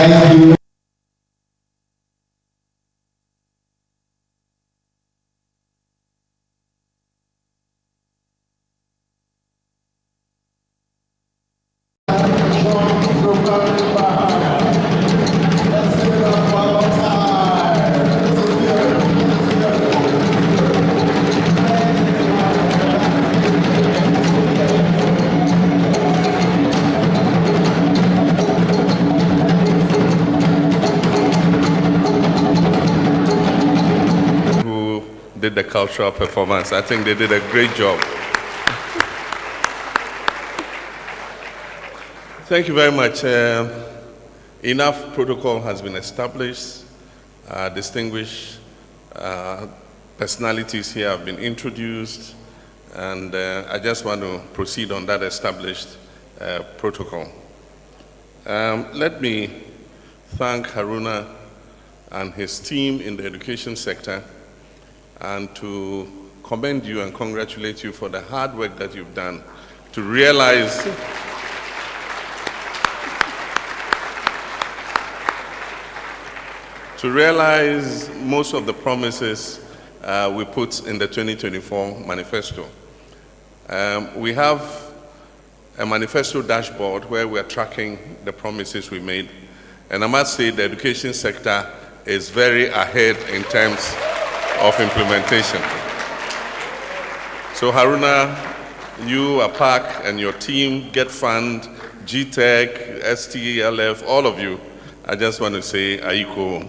Thank you. Did the cultural performance. I think they did a great job. Thank you very much. Enough protocol has been established. Distinguished personalities here have been introduced, and I just want to proceed on that established protocol. Let me thank Haruna and his team in the education sector, and to commend you and congratulate you for the hard work that you've done to realize most of the promises we put in the 2024 manifesto. We have a manifesto dashboard where we are tracking the promises we made, and I must say the education sector is very ahead in terms of implementation. So Haruna, you, APAC, and your team, GETFUND, GTech, STLF, all of you, I just want to say, Aiko.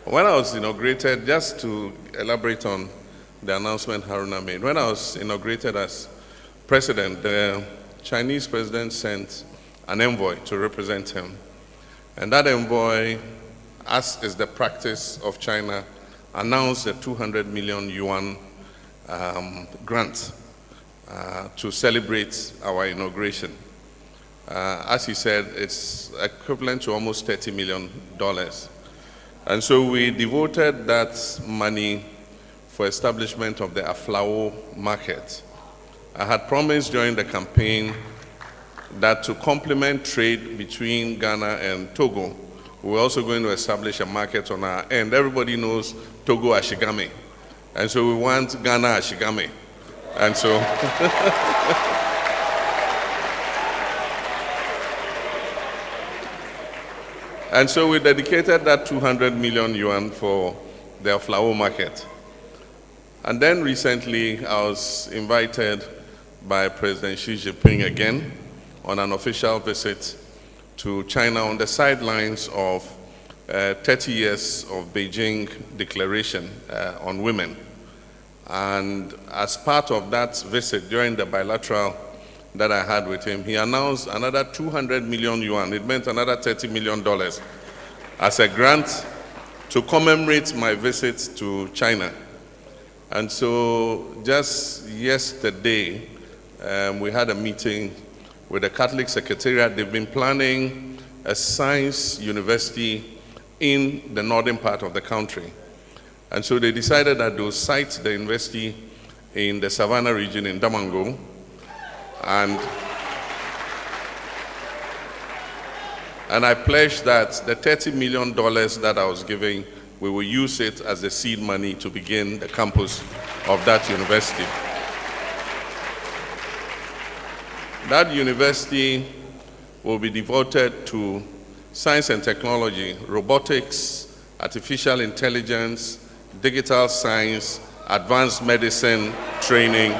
When I was inaugurated, just to elaborate on the announcement Haruna made, when I was inaugurated as president, the Chinese president sent an envoy to represent him. And that envoy, as is the practice of China, announced a 200 million yuan grant to celebrate our inauguration. As he said, it's equivalent to almost $30 million. And so we devoted that money for establishment of the Aflao market. I had promised during the campaign that to complement trade between Ghana and Togo, we're also going to establish a market on our end. Everybody knows Togo Ashigame. And so we want Ghana Ashigame. And so and so we dedicated that 200 million yuan for the Aflao market. And then recently I was invited by President Xi Jinping again on an official visit to China on the sidelines of 30 years of Beijing Declaration on Women. And as part of that visit, during the bilateral that I had with him, he announced another 200 million yuan. It meant another $30 million as a grant to commemorate my visit to China. And so just yesterday, we had a meeting with the Catholic Secretariat. They've been planning a science university in the northern part of the country. And so they decided that they'll site the university in the Savannah region in Damango. And I pledged that the $30 million that I was giving, we will use it as the seed money to begin the campus of that university. That university will be devoted to science and technology, robotics, artificial intelligence, digital science, advanced medicine training.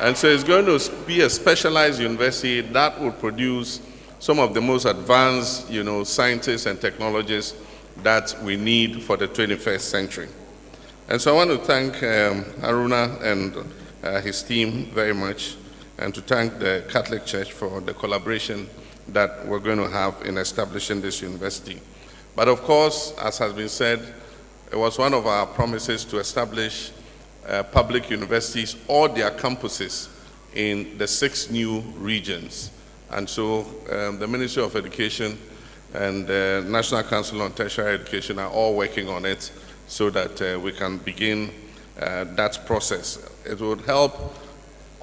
And so it's going to be a specialized university that will produce some of the most advanced, scientists and technologists that we need for the 21st century. And so I want to thank Haruna and his team very much, and to thank the Catholic Church for the collaboration that we're going to have in establishing this university. But of course, as has been said, it was one of our promises to establish public universities or their campuses in the 6 new regions. And so the Ministry of Education and the National Council on Tertiary Education are all working on it so that we can begin that process. It would help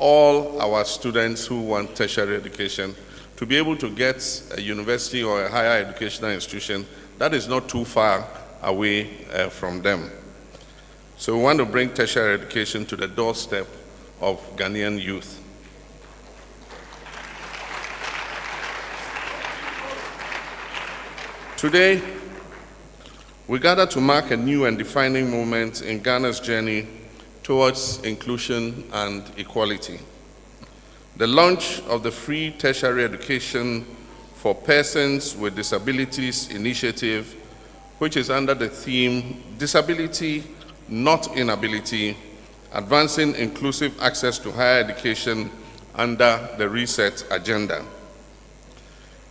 all our students who want tertiary education to be able to get a university or a higher educational institution that is not too far away from them. So we want to bring tertiary education to the doorstep of Ghanaian youth. Today, we gather to mark a new and defining moment in Ghana's journey towards inclusion and equality. The launch of the Free Tertiary Education for Persons with Disabilities initiative, which is under the theme Disability, Not Inability, Advancing Inclusive Access to Higher Education under the Reset Agenda.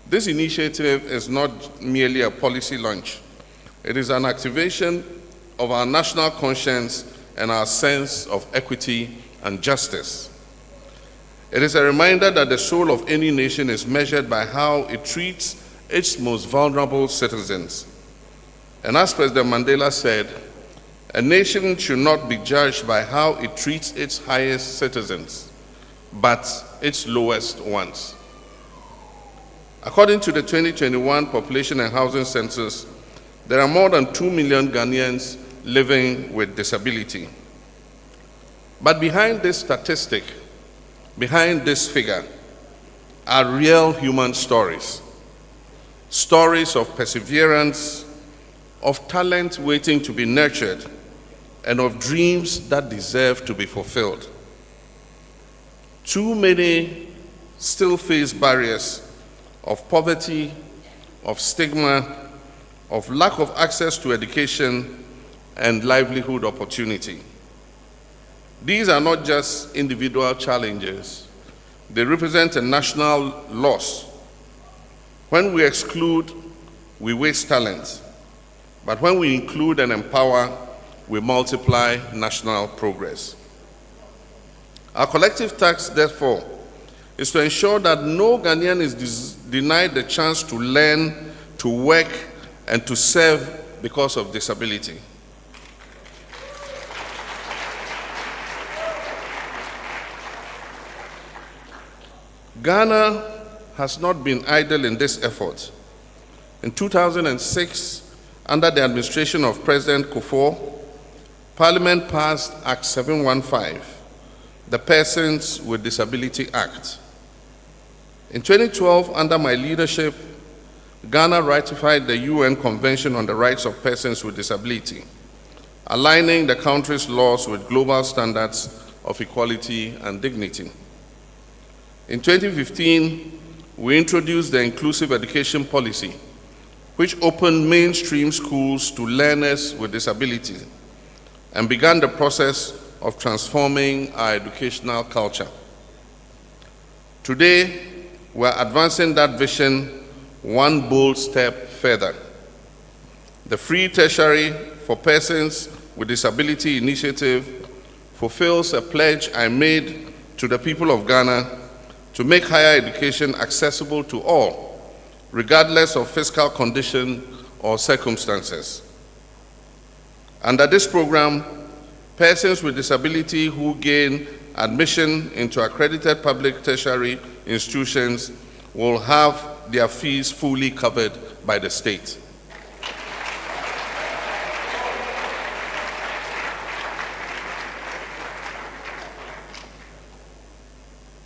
This initiative is not merely a policy launch. It is an activation of our national conscience and our sense of equity and justice. It is a reminder that the soul of any nation is measured by how it treats its most vulnerable citizens. And as President Mandela said, a nation should not be judged by how it treats its highest citizens, but its lowest ones. According to the 2021 Population and Housing Census, there are more than 2 million Ghanaians living with disability. But behind this statistic, behind this figure, are real human stories. Stories of perseverance, of talent waiting to be nurtured, and of dreams that deserve to be fulfilled. Too many still face barriers of poverty, of stigma, of lack of access to education and livelihood opportunity. These are not just individual challenges, they represent a national loss. When we exclude, we waste talent. But when we include and empower, we multiply national progress. Our collective task, therefore, is to ensure that no Ghanaian is denied the chance to learn, to work, and to serve because of disability. Ghana has not been idle in this effort. In 2006, under the administration of President Kufuor, Parliament passed Act 715, the Persons with Disability Act. In 2012, under my leadership, Ghana ratified the UN Convention on the Rights of Persons with Disability, aligning the country's laws with global standards of equality and dignity. In 2015, we introduced the Inclusive Education Policy, which opened mainstream schools to learners with disabilities and began the process of transforming our educational culture. Today, we are advancing that vision one bold step further. The Free Tertiary for Persons with Disability initiative fulfills a pledge I made to the people of Ghana to make higher education accessible to all, regardless of fiscal condition or circumstances. Under this program, persons with disability who gain admission into accredited public tertiary institutions will have their fees fully covered by the state.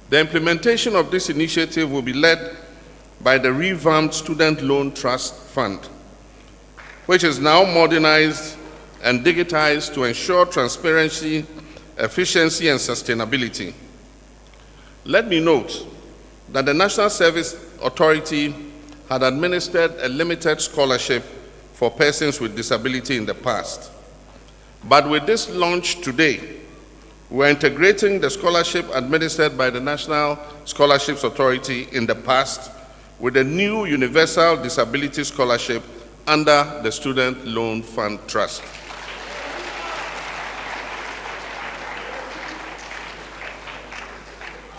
The implementation of this initiative will be led by the revamped Student Loan Trust Fund, which is now modernized and digitized to ensure transparency, efficiency, and sustainability. Let me note that the National Service Authority had administered a limited scholarship for persons with disability in the past. But with this launch today, we're integrating the scholarship administered by the National Scholarships Authority in the past with a new Universal Disability Scholarship under the Student Loan Fund Trust.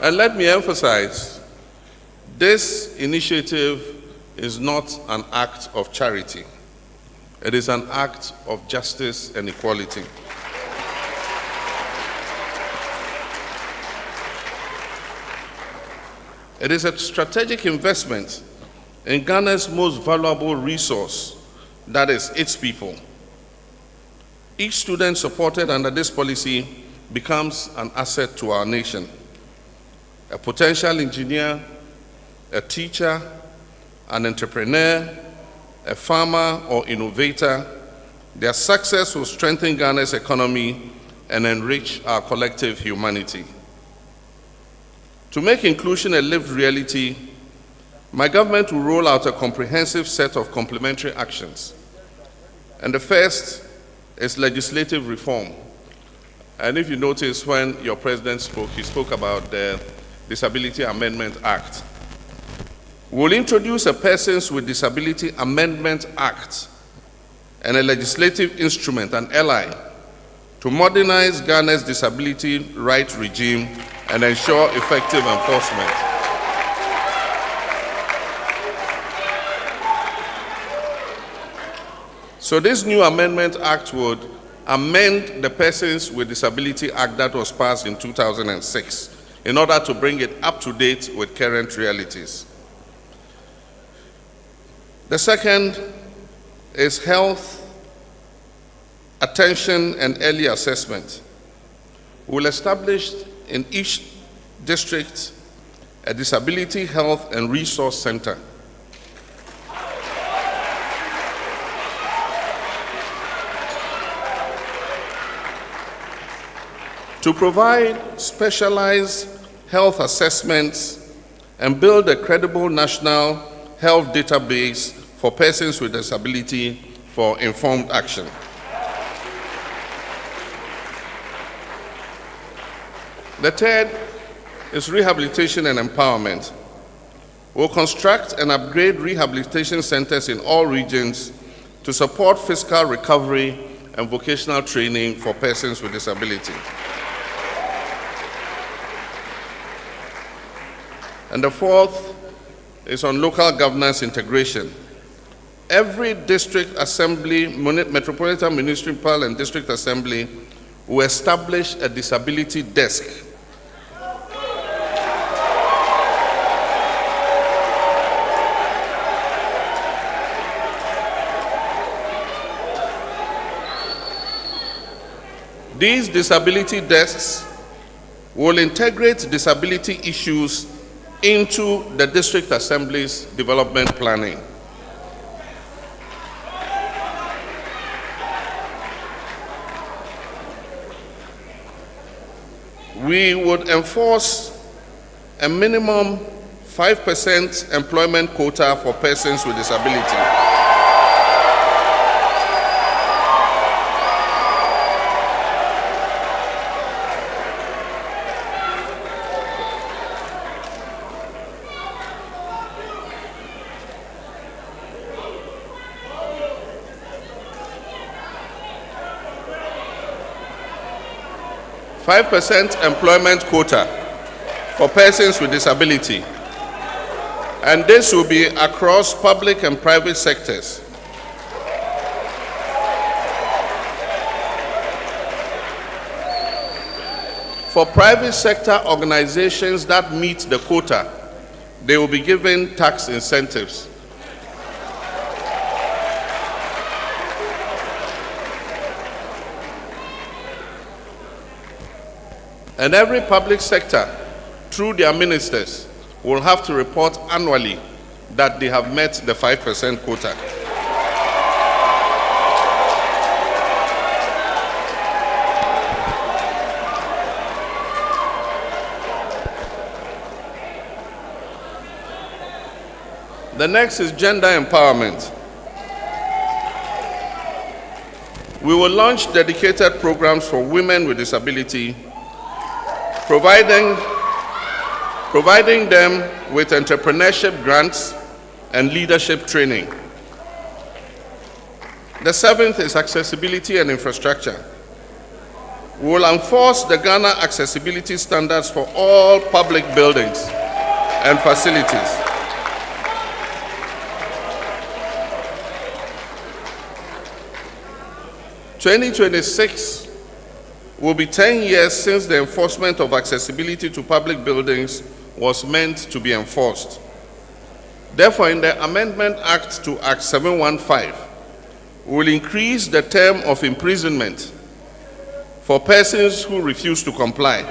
And let me emphasize, this initiative is not an act of charity. It is an act of justice and equality. It is a strategic investment in Ghana's most valuable resource, that is, its people. Each student supported under this policy becomes an asset to our nation. A potential engineer, a teacher, an entrepreneur, a farmer or innovator, their success will strengthen Ghana's economy and enrich our collective humanity. To make inclusion a lived reality, my government will roll out a comprehensive set of complementary actions. And the first is legislative reform. And if you notice when your president spoke, he spoke about the Disability Amendment Act. We'll introduce a Persons with Disability Amendment Act and a legislative instrument, an ally, to modernize Ghana's disability rights regime and ensure effective enforcement. So this new Amendment Act would amend the Persons with Disability Act that was passed in 2006 in order to bring it up to date with current realities. The second is health, attention, and early assessment. We'll establish in each district a disability health and resource center. To provide specialized health assessments and build a credible national health database for persons with disability for informed action. The third is rehabilitation and empowerment. We'll construct and upgrade rehabilitation centers in all regions to support fiscal recovery and vocational training for persons with disability. And the fourth is on local governance integration. Every district assembly, metropolitan, municipal, and district assembly will establish a disability desk. These disability desks will integrate disability issues into the district assembly's development planning. We would enforce a minimum 5% employment quota for persons with disability. $5 employment quota for persons with disability, and this will be across public and private sectors. For private sector organizations that meet the quota, they will be given tax incentives. And every public sector, through their ministers, will have to report annually that they have met the 5% quota. The next is gender empowerment. We will launch dedicated programs for women with disability, providing them with entrepreneurship grants and leadership training. The seventh is accessibility and infrastructure. We will enforce the Ghana accessibility standards for all public buildings and facilities. In 2026 will be 10 years since the enforcement of accessibility to public buildings was meant to be enforced. Therefore, in the Amendment Act to Act 715, we will increase the term of imprisonment for persons who refuse to comply.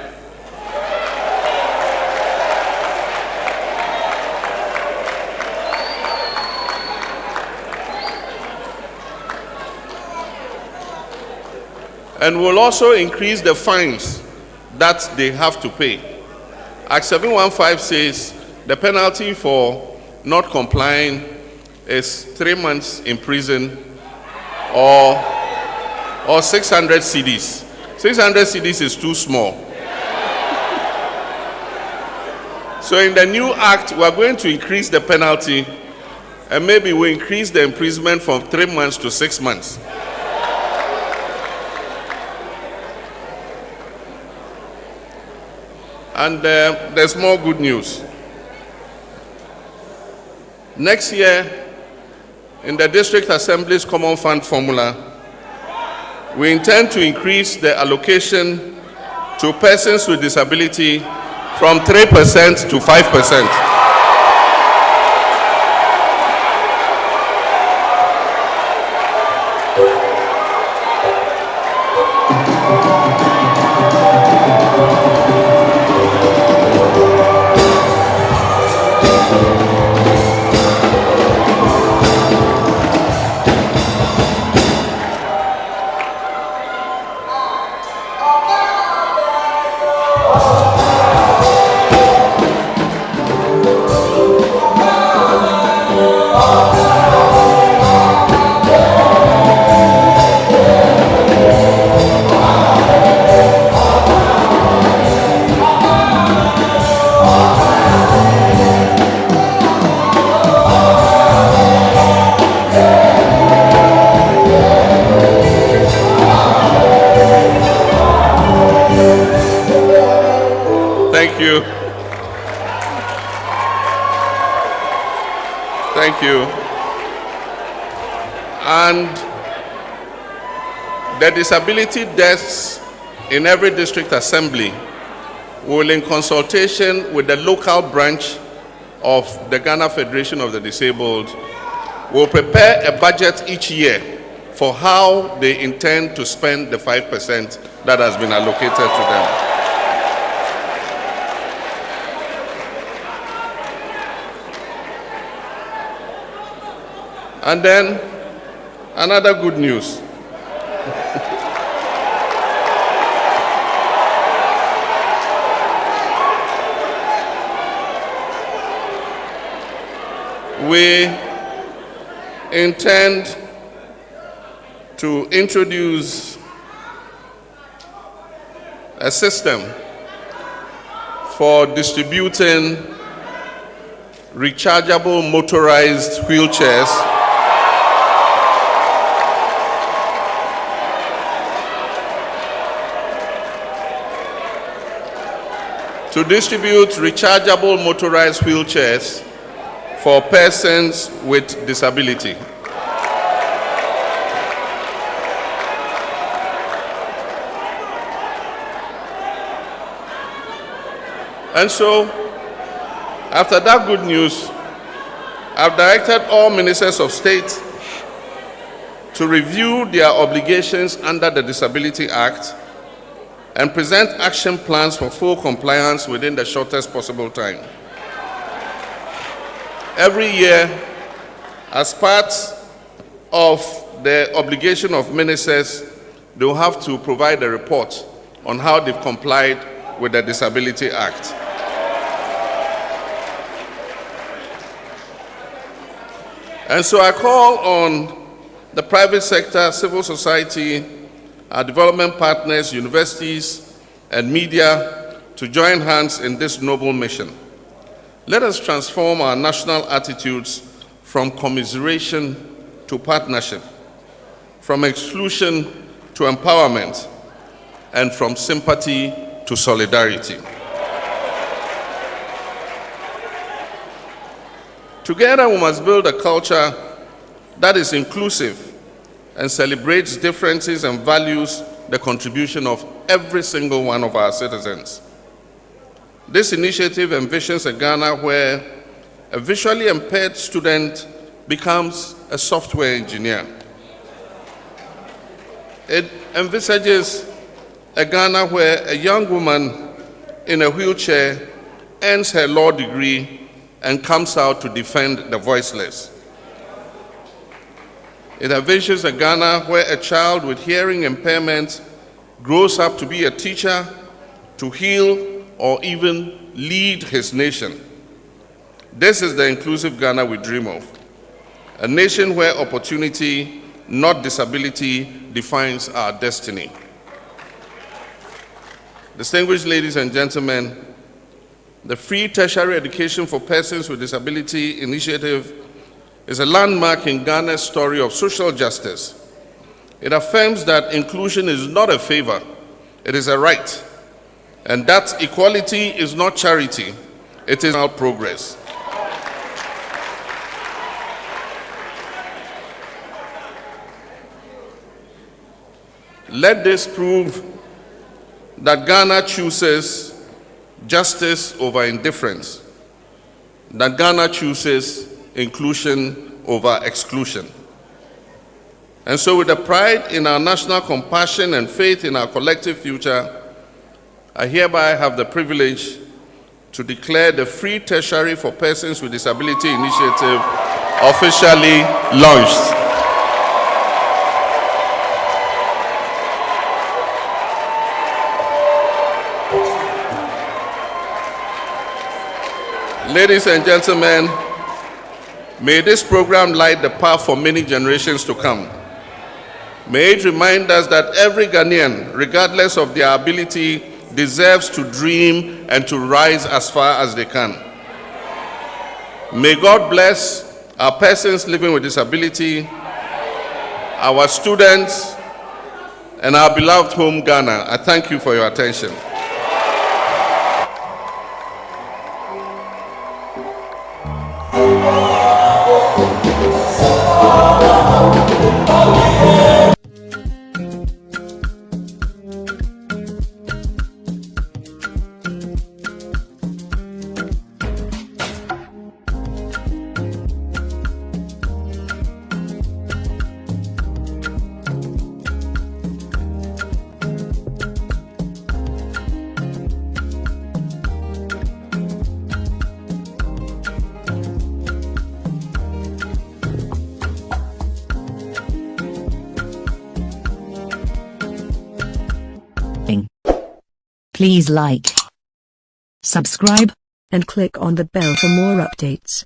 And we'll also increase the fines that they have to pay. Act 715 says the penalty for not complying is 3 months in prison or 600 cedis. 600 cedis is too small. So in the new act, we are going to increase the penalty, and maybe we increase the imprisonment from 3 months to 6 months. And there's more good news. Next year, in the District Assembly's Common Fund formula, we intend to increase the allocation to persons with disability from 3% to 5%. Thank you. And the disability desks in every district assembly will, in consultation with the local branch of the Ghana Federation of the Disabled, will prepare a budget each year for how they intend to spend the 5% that has been allocated to them. And then, another good news. We intend to introduce a system for distributing rechargeable motorized wheelchairs for persons with disability. And so, after that good news, I've directed all ministers of state to review their obligations under the Disability Act and present action plans for full compliance within the shortest possible time. Every year, as part of the obligation of ministers, they will have to provide a report on how they've complied with the Disability Act. And so I call on the private sector, civil society, our development partners, universities, and media to join hands in this noble mission. Let us transform our national attitudes from commiseration to partnership, from exclusion to empowerment, and from sympathy to solidarity. Together, we must build a culture that is inclusive and celebrates differences and values the contribution of every single one of our citizens. This initiative envisions a Ghana where a visually impaired student becomes a software engineer. It envisages a Ghana where a young woman in a wheelchair earns her law degree and comes out to defend the voiceless. It envisions a Ghana where a child with hearing impairment grows up to be a teacher, to heal, or even lead his nation. This is the inclusive Ghana we dream of. A nation where opportunity, not disability, defines our destiny. Distinguished ladies and gentlemen, the Free Tertiary Education for Persons with Disability initiative is a landmark in Ghana's story of social justice. It affirms that inclusion is not a favor, it is a right, and that equality is not charity, it is our progress. Let this prove that Ghana chooses justice over indifference, that Ghana chooses inclusion over exclusion. And so with the pride in our national compassion and faith in our collective future, I hereby have the privilege to declare the Free Tertiary for Persons with Disability initiative officially launched. Ladies and gentlemen, may this program light the path for many generations to come. May it remind us that every Ghanaian, regardless of their ability, deserves to dream and to rise as far as they can. May God bless our persons living with disability, our students, and our beloved home, Ghana. I thank you for your attention. Please like, subscribe, and click on the bell for more updates.